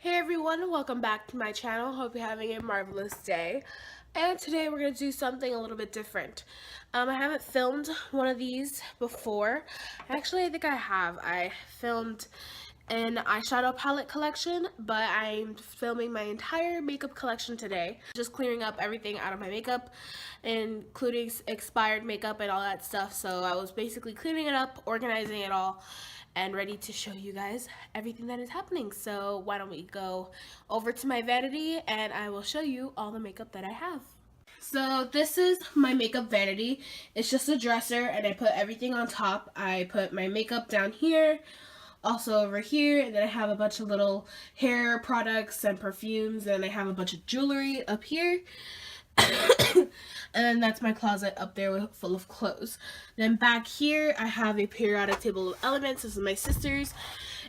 Hey everyone, welcome back to my channel. Hope you're having a marvelous day. And today we're going to do something a little bit different. I haven't filmed one of these before. Actually, I think I have. I filmed an eyeshadow palette collection, but I'm filming my entire makeup collection today. Just clearing up everything out of my makeup, including expired makeup and all that stuff. So I was basically cleaning it up, organizing it all, and ready to show you guys everything that is happening. So why don't we go over to my vanity and I will show you all the makeup that I have. So this is my makeup vanity. It's just a dresser and I put everything on top. I put my makeup down here, also over here, and then I have a bunch of little hair products and perfumes, and I have a bunch of jewelry up here. And then that's my closet up there full of clothes. Then back here I have a periodic table of elements. This is my sister's,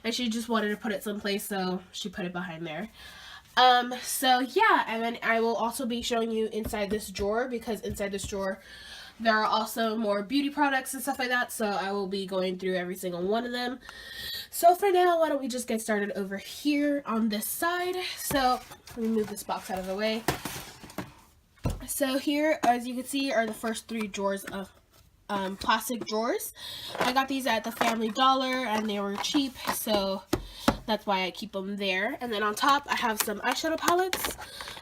and she just wanted to put it someplace, so she put it behind there. So yeah, and then I will also be showing you inside this drawer, because inside this drawer there are also more beauty products and stuff like that, so I will be going through every single one of them. So for now, why don't we just get started over here on this side. So let me move this box out of the way. So here, as you can see, are the first three drawers of plastic drawers. I got these at the Family Dollar and they were cheap, so that's why I keep them there. And then on top I have some eyeshadow palettes,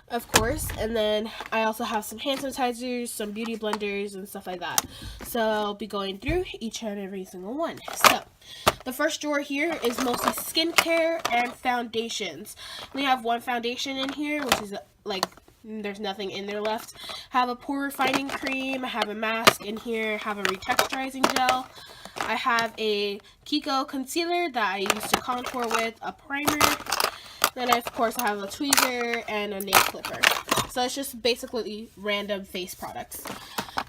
of course, and then I also have some hand sanitizers, some beauty blenders, and stuff like that. So I'll be going through each and every single one. So the first drawer here is mostly skincare and foundations. We have one foundation in here, which is like there's nothing in there left. Have a pore refining cream, I have a mask in here, have a retexturizing gel. I have a Kiko concealer that I use to contour with, a primer. Then of course I have a tweezer and a nail clipper. So it's just basically random face products.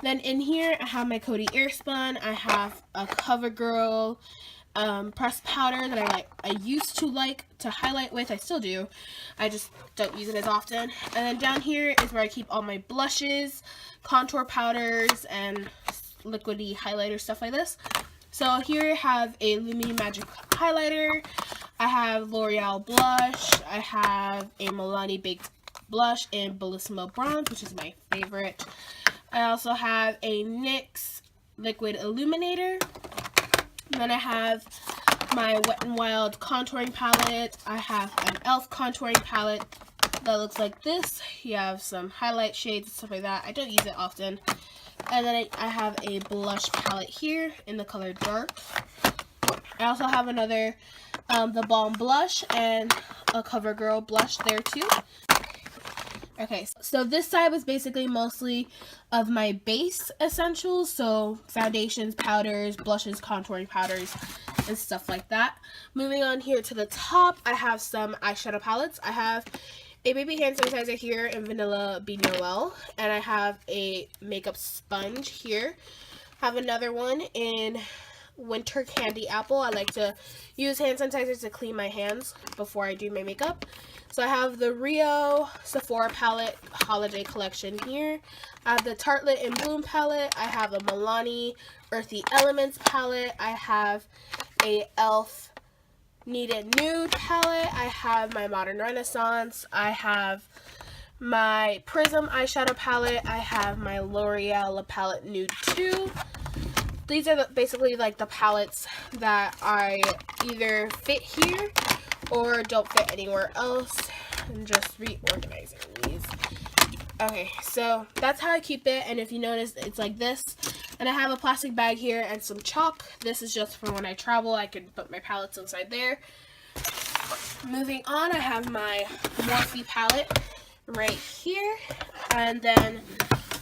Then in here I have my Coty Airspun. I have a CoverGirl pressed powder that I used to like to highlight with. I still do. I just don't use it as often. And then down here is where I keep all my blushes, contour powders, and liquidy highlighter, stuff like this. So here I have a Lumi Magic highlighter. I have L'Oreal blush. I have a Milani Baked blush in Bellissimo Bronze, which is my favorite. I also have a NYX liquid illuminator. Then I have my Wet n Wild contouring palette. I have an e.l.f. contouring palette that looks like this. You have some highlight shades and stuff like that. I don't use it often. And then I have a blush palette here in the color Dark. I also have another The Balm blush and a CoverGirl blush there too. Okay, so this side was basically mostly of my base essentials, so foundations, powders, blushes, contouring powders, and stuff like that. Moving on here to the top, I have some eyeshadow palettes. I have a baby hand sanitizer here in Vanilla Be Noel, and I have a makeup sponge here. Have another one in Winter Candy Apple. I like to use hand sanitizer to clean my hands before I do my makeup. So I have the Rio Sephora palette holiday collection here. I have the Tartelette in Bloom palette. I have a Milani Earthy Elements palette. I have a e.l.f. Kneaded Nude palette. I have my Modern Renaissance. I have my Prism eyeshadow palette. I have my L'Oreal La Palette Nude 2. These are basically like the palettes that I either fit here or don't fit anywhere else. I'm just reorganizing these. Okay, so that's how I keep it, and if you notice, it's like this. And I have a plastic bag here and some chalk. This is just for when I travel. I can put my palettes inside there. Moving on, I have my Morphe palette right here, and then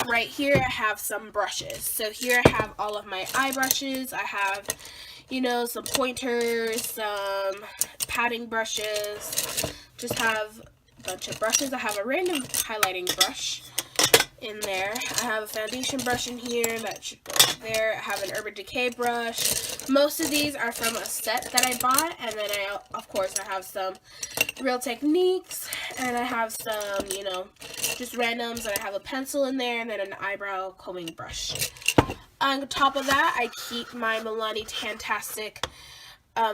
right here I have some brushes. So here I have all of my eye brushes. I have, you know, some pointers, some padding brushes. Just have a bunch of brushes. I have a random highlighting brush in there. I have a foundation brush in here that should go there. I have an Urban Decay brush. Most of these are from a set that I bought, and then of course I have some Real Techniques, and I have some, you know, just randoms, and I have a pencil in there, and then an eyebrow combing brush. On top of that, I keep my Milani Tantastic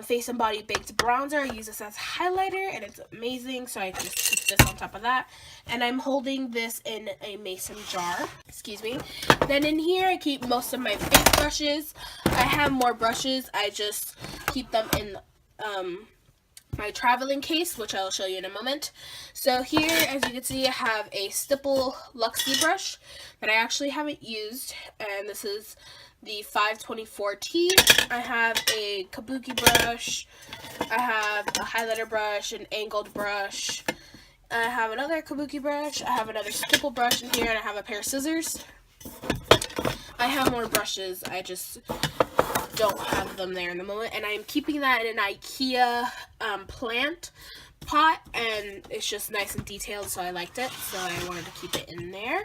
Face and Body Baked Bronzer. I use this as highlighter, and it's amazing, so I just keep this on top of that. And I'm holding this in a mason jar. Excuse me. Then in here, I keep most of my face brushes. I have more brushes. I just keep them in my traveling case, which I'll show you in a moment. So here, as you can see, I have a Stipple Luxie brush that I actually haven't used, and this is the 524T. I have a kabuki brush, I have a highlighter brush, an angled brush, I have another kabuki brush, I have another Stipple brush in here, and I have a pair of scissors. I have more brushes, I just don't have them there in the moment, and I'm keeping that in an IKEA plant pot, and it's just nice and detailed, so I liked it, so I wanted to keep it in there.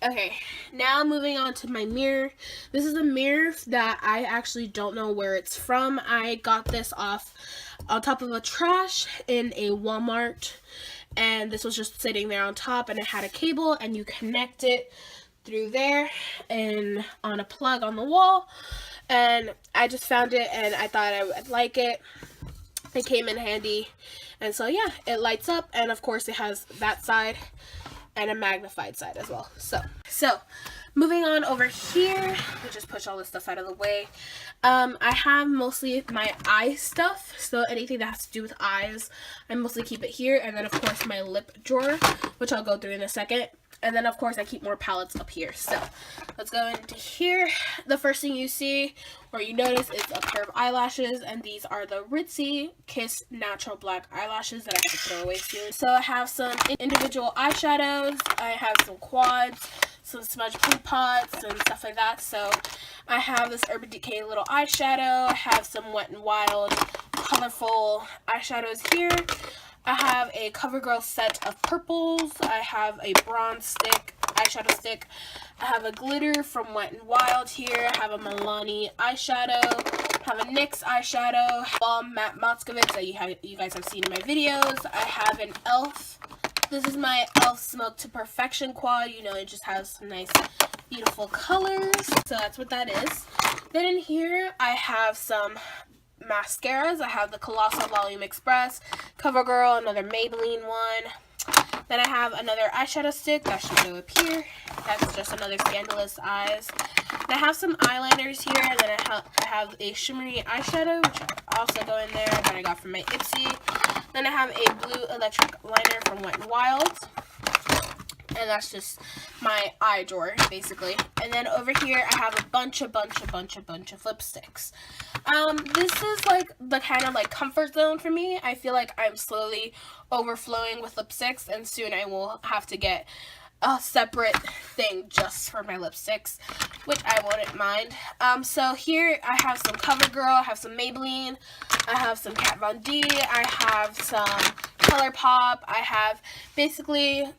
Okay, now moving on to my mirror. This is a mirror that I actually don't know where it's from. I got this off on top of a trash in a Walmart, and this was just sitting there on top, and it had a cable, and you connect it through there and on a plug on the wall, and I just found it and I thought I would like it. It came in handy, and so yeah, it lights up, and of course it has that side and a magnified side as well. So moving on over here, let me just push all this stuff out of the way. I have mostly my eye stuff, so anything that has to do with eyes, I mostly keep it here, and then of course my lip drawer, which I'll go through in a second. And then of course I keep more palettes up here. So let's go into here. The first thing you see or you notice is a pair of eyelashes, and these are the Ritzy Kiss Natural Black eyelashes that I have to throw away soon. So I have some individual eyeshadows, I have some quads, some smudge pink pots and stuff like that. So I have this Urban Decay little eyeshadow, I have some Wet n Wild colorful eyeshadows here. I have a CoverGirl set of purples. I have a bronze stick, eyeshadow stick. I have a glitter from Wet n Wild here. I have a Milani eyeshadow. I have a NYX eyeshadow. Balm Matte Moscovitz that you guys have seen in my videos. I have an e.l.f. This is my e.l.f. Smoke to Perfection quad. You know, it just has some nice, beautiful colors. So that's what that is. Then in here, I have some mascaras. I have the Colossal Volume Express, CoverGirl, another Maybelline one. Then I have another eyeshadow stick that should go up here. That's just another Scandalous Eyes. And I have some eyeliners here. And then I have a shimmery eyeshadow, which also go in there, that I got from my Ipsy. Then I have a blue electric liner from Wet n Wild. And that's just my eye drawer, basically. And then over here, I have a bunch of lipsticks. This is like the kind of like comfort zone for me. I feel like I'm slowly overflowing with lipsticks, and soon I will have to get a separate thing just for my lipsticks, which I wouldn't mind. So here I have some CoverGirl, I have some Maybelline, I have some Kat Von D, I have some ColourPop, I have basically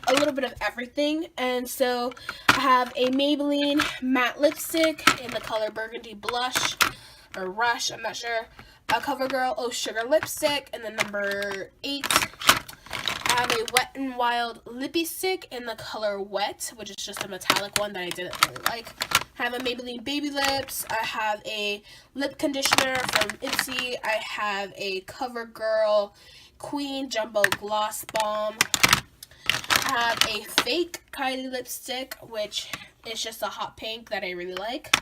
a little bit of everything. And so I have a Maybelline matte lipstick in the color Burgundy Blush or Rush, I'm not sure. A CoverGirl Oh Sugar lipstick in the number 8. I have a Wet n Wild lippy stick in the color Wet, which is just a metallic one that I didn't really like. I have a Maybelline Baby Lips. I have a lip conditioner from Ipsy. I have a CoverGirl Queen Jumbo Gloss Balm. I have a fake Kylie lipstick, which is just a hot pink that I really like.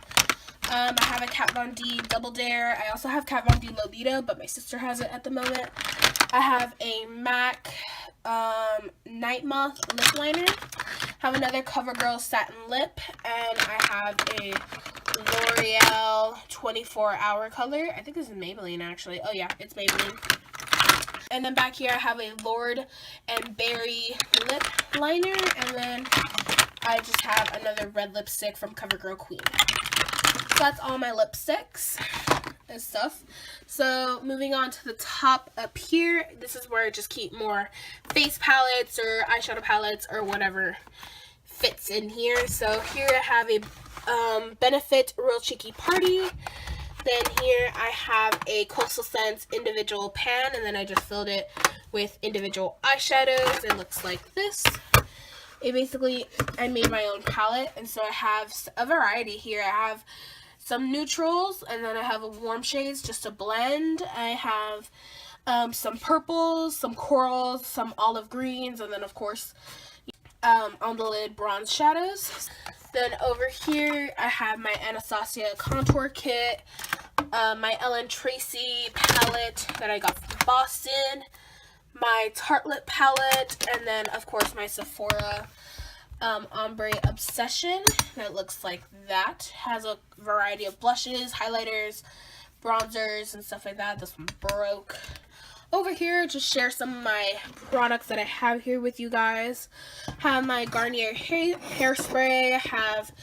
I have a Kat Von D Double Dare. I also have Kat Von D Lolita, but my sister has it at the moment. I have a MAC Night Moth lip liner. I have another CoverGirl Satin Lip, and I have a L'Oreal 24-Hour Color. I think this is Maybelline, actually. Oh yeah, it's Maybelline. And then back here I have a Lord and Berry lip liner, and then I just have another red lipstick from CoverGirl Queen. So that's all my lipsticks and stuff. So moving on to the top up here, this is where I just keep more face palettes or eyeshadow palettes or whatever fits in here. So here I have a Benefit Real Cheeky Party. Then here I have a Coastal Scents individual pan, and then I just filled it with individual eyeshadows. It looks like this. I made my own palette, and so I have a variety here. I have some neutrals, and then I have a warm shades just to blend. I have some purples, some corals, some olive greens, and then of course on the lid bronze shadows. Then over here I have my Anastasia contour kit, my Ellen Tracy palette that I got from Boston, my Tartelette palette, and then of course my Sephora Ombre Obsession that looks like that. Has a variety of blushes, highlighters, bronzers, and stuff like that. This one broke. Over here, just share some of my products that I have here with you guys. Have my Garnier hairspray. I have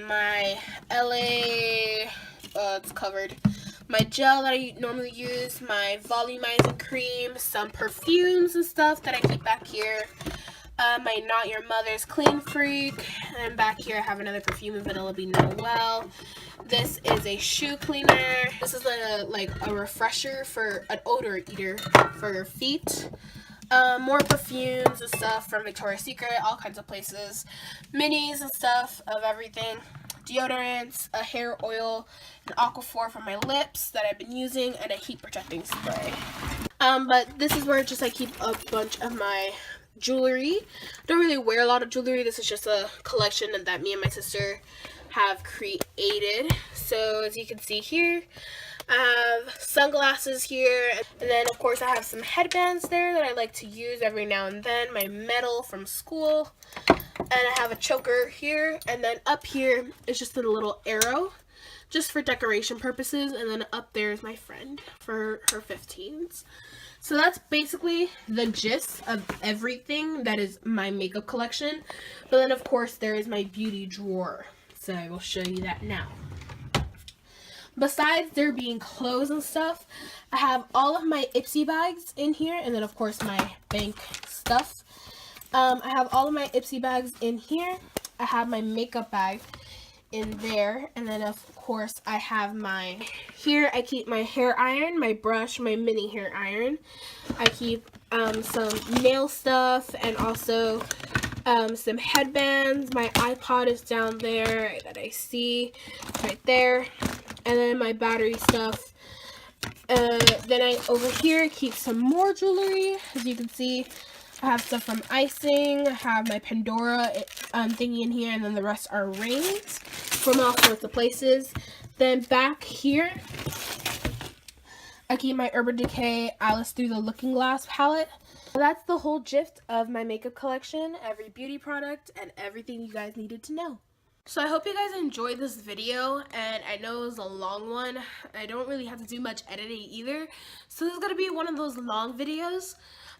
my LA, it's covered. My gel that I normally use, my volumizing cream, some perfumes and stuff that I keep back here. My Not Your Mother's Clean Freak, and back here I have another perfume of Vanilla Bean Noel. This is a shoe cleaner. This is like a refresher for an odor eater for your feet. More perfumes and stuff from Victoria's Secret, all kinds of places. Minis and stuff of everything. Deodorants, a hair oil, an Aquaphor for my lips that I've been using, and a heat protecting spray. But this is where just I keep a bunch of my jewelry. I don't really wear a lot of jewelry. This is just a collection that me and my sister have created. So as you can see here, I have sunglasses here, and then of course I have some headbands there that I like to use every now and then, my medal from school, and I have a choker here, and then up here is just a little arrow just for decoration purposes, and then up there is my friend for her 15s. So that's basically the gist of everything that is my makeup collection. But then of course there is my beauty drawer. So I will show you that now. Besides there being clothes and stuff, I have all of my Ipsy bags in here, and then of course my bank stuff. I have all of my Ipsy bags in here. I have my makeup bag in there, and then of course I have here I keep my hair iron, my brush, my mini hair iron. I keep some nail stuff, and also some headbands. My iPod is down there that I see right there, and then my battery stuff. Then over here keep some more jewelry. As you can see, I have stuff from icing. I have my Pandora thingy in here, and then the rest are rings from all sorts of places. Then back here, I keep my Urban Decay Alice Through the Looking Glass palette. That's the whole gist of my makeup collection, every beauty product, and everything you guys needed to know. So I hope you guys enjoyed this video, and I know it was a long one. I don't really have to do much editing either, so this is going to be one of those long videos.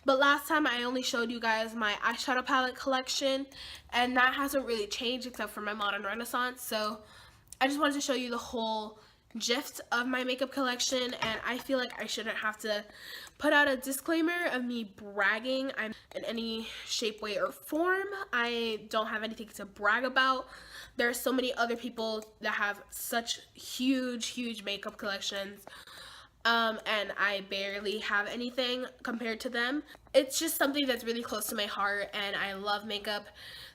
But last time I only showed you guys my eyeshadow palette collection, and that hasn't really changed except for my Modern Renaissance. So I just wanted to show you the whole gist of my makeup collection, and I feel like I shouldn't have to put out a disclaimer of me bragging in any shape, way, or form. I don't have anything to brag about. There are so many other people that have such huge makeup collections. And I barely have anything compared to them. It's just something that's really close to my heart, and I love makeup.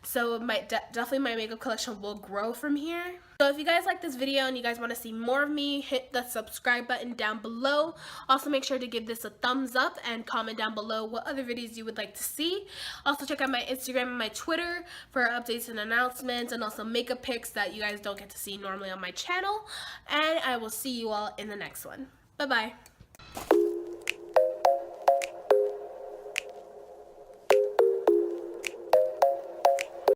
So definitely my makeup collection will grow from here. So if you guys like this video and you guys want to see more of me, hit the subscribe button down below. Also make sure to give this a thumbs up and comment down below what other videos you would like to see. Also check out my Instagram and my Twitter for updates and announcements, and also makeup pics that you guys don't get to see normally on my channel. And I will see you all in the next one. Bye-bye.